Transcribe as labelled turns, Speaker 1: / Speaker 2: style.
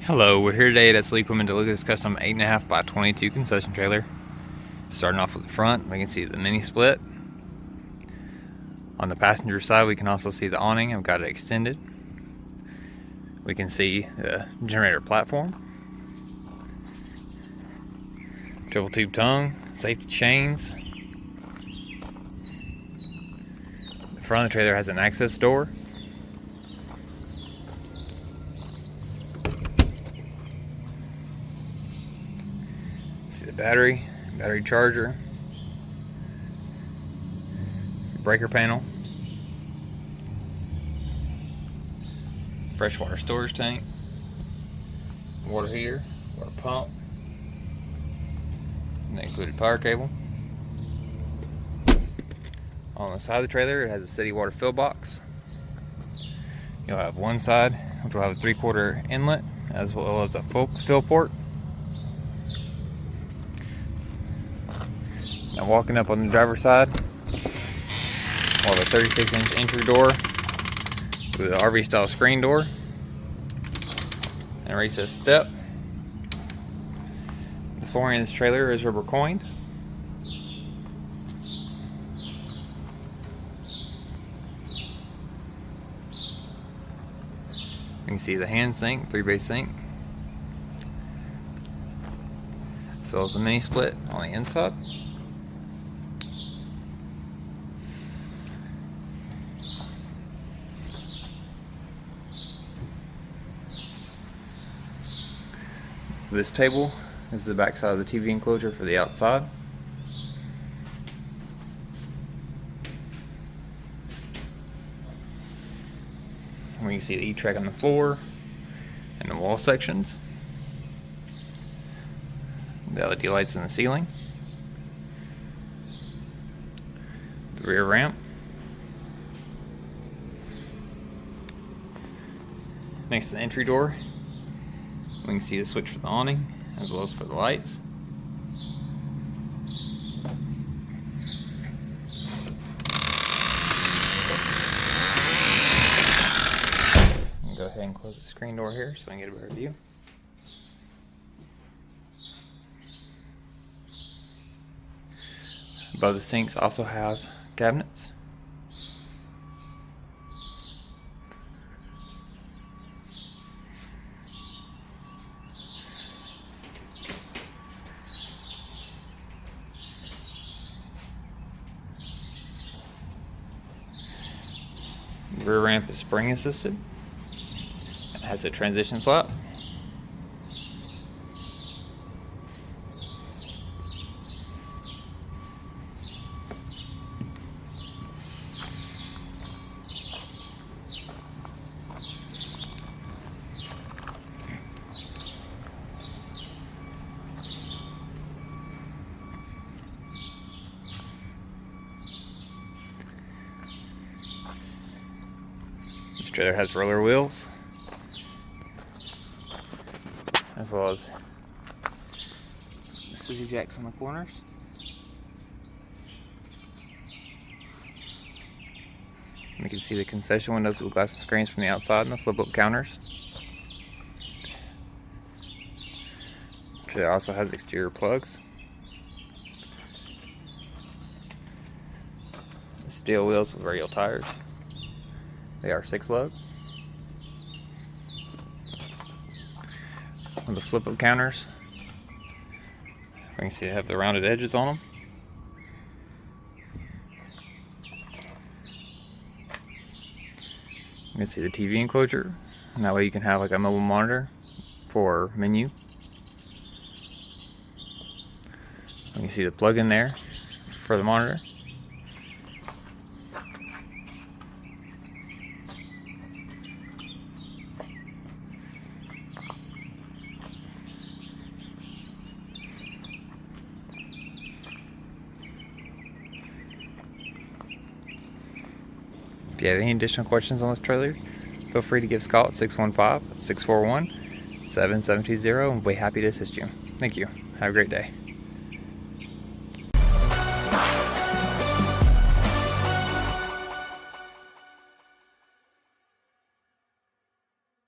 Speaker 1: Hello, we're here today at Sleep Equipment to look at this custom 8.5 by 22 concession trailer. Starting off with the front, we can see the mini split. On the passenger side, we can also see the awning. I've got it extended. We can see the generator platform, triple tube tongue, safety chains. The front of the trailer has an access door. See the battery charger, breaker panel, freshwater storage tank, water heater, water pump, and the included power cable. On the side of the trailer, it has a city water fill box. You'll have one side which will have a 3/4 inlet as well as a fill port. Now walking up on the driver's side, we'll have a 36-inch entry door with an RV style screen door and a recessed step. The flooring in this trailer is rubber coined. You can see the hand sink, 3-bay sink, as well as the mini split on the inside. This table is the back side of the TV enclosure for the outside. We can see the E-track on the floor and the wall sections. The LED lights in the ceiling. The rear ramp. Next to the entry door, we can see the switch for the awning as well as for the lights. I'll go ahead and close the screen door here so I can get a better view. Above the sinks also have cabinets. The rear ramp is spring assisted. It has a transition flap. This trailer has roller wheels, as well as the scissor jacks on the corners. You can see the concession windows with glass and screens from the outside and the flip-up counters. The trailer also has exterior plugs. Steel wheels with radial tires. They are 6-lug. On the flip-up counters, we can see they have the rounded edges on them. You can see the TV enclosure, and that way you can have like a mobile monitor for menu. You can see the plug in there for the monitor. If you have any additional questions on this trailer, feel free to give us a call at 615-641-7720 and we'll be happy to assist you. Thank you. Have a great day.